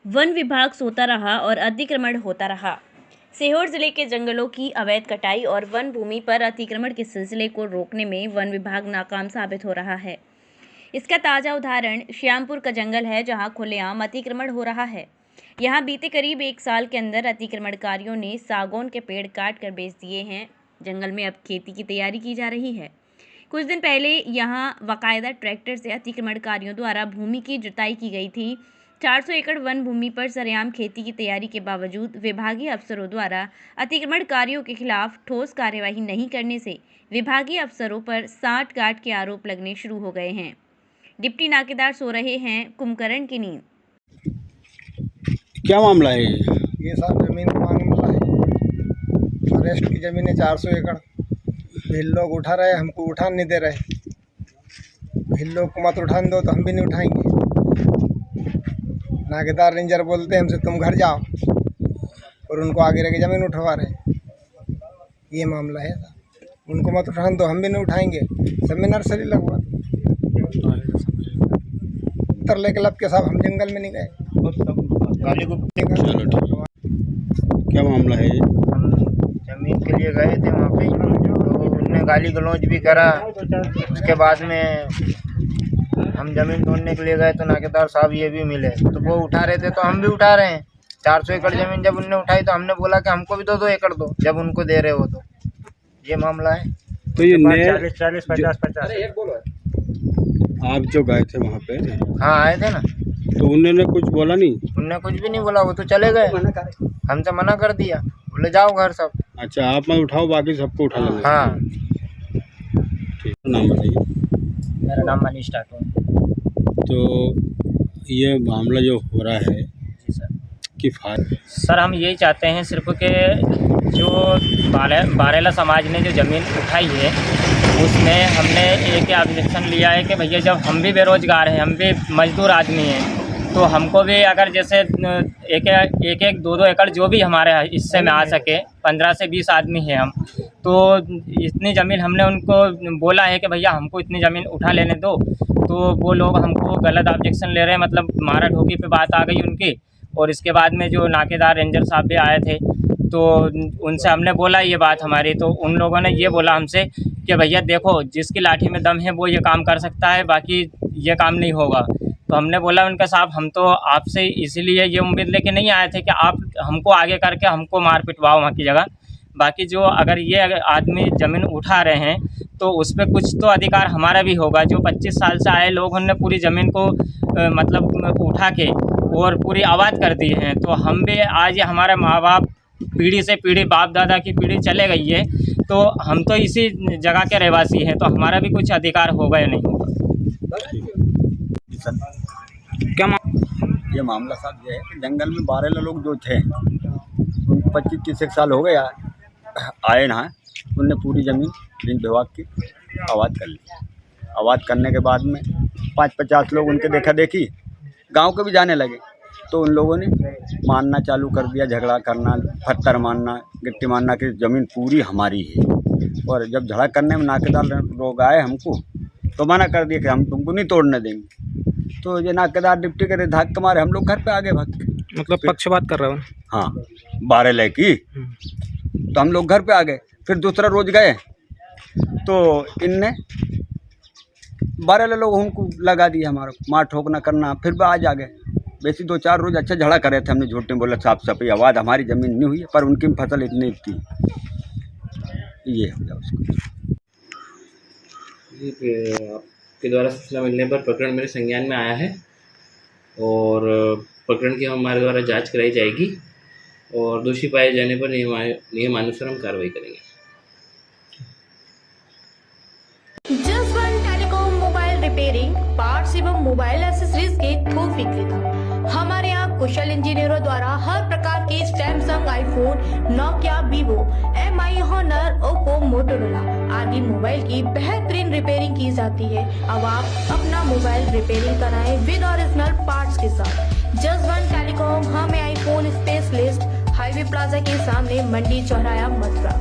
One विभाग सोता रहा और अतिक्रमण होता रहा। सीहोर जिले के जंगलों की अवैध कटाई और वन भूमि पर अतिक्रमण के सिलसिले को रोकने में वन विभाग नाकाम साबित हो रहा है। इसका ताज़ा उदाहरण श्यामपुर का जंगल है, जहां खुलेआम अतिक्रमण हो रहा है। यहां बीते करीब 1 साल के अंदर अतिक्रमणकारियों ने सागौन के पेड़ काट कर बेच दिए हैं। जंगल में अब खेती की तैयारी की जा रही है। कुछ दिन पहले यहां बाकायदा ट्रैक्टर से अतिक्रमणकारियों द्वारा भूमि की जुताई की गई थी। 400 एकड़ वन भूमि पर सरेआम खेती की तैयारी के बावजूद विभागीय अफसरों द्वारा अतिक्रमणकारियों के खिलाफ ठोस कार्यवाही नहीं करने से विभागीय अफसरों पर सांठ-गांठ के आरोप लगने शुरू हो गए हैं। डिप्टी नाकेदार सो रहे हैं कुंभकर्ण की नींद। क्या मामला है ये साहब ज़मीन का मामला है। फॉरेस्ट की ज़मीन है 400 एकड़। भिल लोग उठा रहे, हमको उठान नहीं दे रहे। भिल लोग को मत उठान दो तो हम भी नहीं उठाएंगे। नाकेदार रेंजर बोलते हैं हमसे तुम घर जाओ, और उनको आगे रह के ज़मीन उठवा रहे। ये मामला है। उनको मत उठान दो, हम भी नहीं उठाएंगे। सब में नर्सरी लगवा तरले क्लब के साहब, हम जंगल में नहीं गए। चलो ठीक है। क्या मामला है? हम जमीन के लिए गए थे वहाँ पे, तो उनने गाली गलौज भी करा। उसके बाद में हम जमीन ढूंढने के लिए गए तो नाकेदार साहब ये भी मिले, तो वो उठा रहे थे तो हम भी उठा रहे हैं। 400 एकड़ जमीन जब उनने उठाई तो हमने बोला कि हमको भी 2-2 एकड़ दो, जब उनको दे रहे हो तो ये मामला है। तो ये 40-40, 50-50 आप जो गए थे वहाँ पे, हाँ आए थे ना, तो उन्होंने कुछ बोला नहीं? उनने कुछ भी नहीं बोला, वो तो चले गए। हमसे मना कर दिया, बोले जाओ घर सब। अच्छा, आप मत उठाओ, बाकी सबको उठा लेंगे। हाँ, ठीक, नाम बताइए। मेरा नाम मनीष ठाकुर। तो ये मामला जो हो रहा है जी सर। कि सर हम यही चाहते हैं सिर्फ कि जो बारेला समाज ने जो ज़मीन उठाई है उसमें हमने एक ऑब्जेक्शन लिया है कि भैया जब हम भी बेरोज़गार हैं, हम भी मजदूर आदमी हैं, तो हमको भी अगर जैसे एक 2-2 एकड़ जो भी हमारे हिस्से में आ सके, 15 से 20 आदमी हैं हम, तो इतनी ज़मीन हमने उनको बोला है कि भैया हमको इतनी ज़मीन उठा लेने दो। तो वो लोग हमको गलत ऑब्जेक्शन ले रहे हैं, मतलब मारा ठोकी पे बात आ गई उनकी। और इसके बाद में जो नाकेदार रेंजर साहब भी आए थे तो उनसे हमने बोला ये बात हमारी, तो उन लोगों ने ये बोला हमसे कि भैया देखो जिसकी लाठी में दम है वो ये काम कर सकता है, बाकी ये काम नहीं होगा। तो हमने बोला उनका साहब हम तो आपसे इसीलिए ये उम्मीद लेके नहीं आए थे कि आप हमको आगे करके हमको मार पिटवाओ वहाँ की जगह। बाकी जो अगर ये आदमी ज़मीन उठा रहे हैं तो उस पर कुछ तो अधिकार हमारा भी होगा। जो 25 साल से आए लोगों ने पूरी ज़मीन को मतलब उठा के और पूरी आबाद कर दी हैं, तो हम भी आज ये हमारे माँ बाप पीढ़ी से पीढ़ी, बाप दादा की पीढ़ी चले गई है, तो हम तो इसी जगह के रहवासी हैं, तो हमारा भी कुछ अधिकार होगा या नहीं होगा। क्या ये मामला साहब ये है कि जंगल में 12 लोग जो थे, 25-30 साल हो गए आए ना, उनने पूरी ज़मीन वन विभाग की आबाद कर ली। आबाद करने के बाद में 5-50 लोग उनके देखा देखी गांव के भी जाने लगे, तो उन लोगों ने मानना चालू कर दिया, झगड़ा करना, पत्थर मारना, गिट्टी मारना कि ज़मीन पूरी हमारी है। और जब झगड़ा करने में नाकेदार लोग आए हमको, तो मना कर दिया कि हम तुमको नहीं तोड़ने देंगे। तो ये नाकेदार डिप्टी करे धाक मारे, हम लोग घर पे आगे भाग के। मतलब पक्षपात कर रहा हूँ। हाँ, 12 लय की, तो हम लोग घर पे आ गए। फिर दूसरा रोज गए तो इनने 12 लोग हमको लगा दिया, हमारा मार ठोकना करना। फिर भी आज आ गए। वैसे 2-4 रोज अच्छा झगड़ा करे थे, हमने झूठ में बोला साफ सफाई आवाज़ हमारी ज़मीन नहीं हुई है, पर उनकी फसल इतनी थी। ये हो गया उसको। आपके द्वारा सूचना मिलने पर प्रकरण मेरे संज्ञान में आया है और प्रकरण की हमारे द्वारा जांच कराई जाएगी और दोषी पाए जाने पर नियमानुसार हम कार्रवाई करेंगे। जसवन टेलीकॉम मोबाइल रिपेयरिंग, पार्ट्स एवं मोबाइल एक्सेसरीज के थोक विक्रेता। हमारे यहाँ कुशल इंजीनियरों द्वारा हर प्रकार के Samsung, iPhone, Nokia, Vivo, MI, Honor, Oppo, Motorola आदि मोबाइल की बेहतरीन रिपेयरिंग की जाती है। अब आप अपना मोबाइल रिपेयरिंग कराएं विद ओरिजिनल पार्ट्स के साथ। जसवन टेलीकॉम, हमें आईफोन स्पेशलिस्ट, हाईवे प्लाजा के सामने, मंडी चौराया, मथुरा।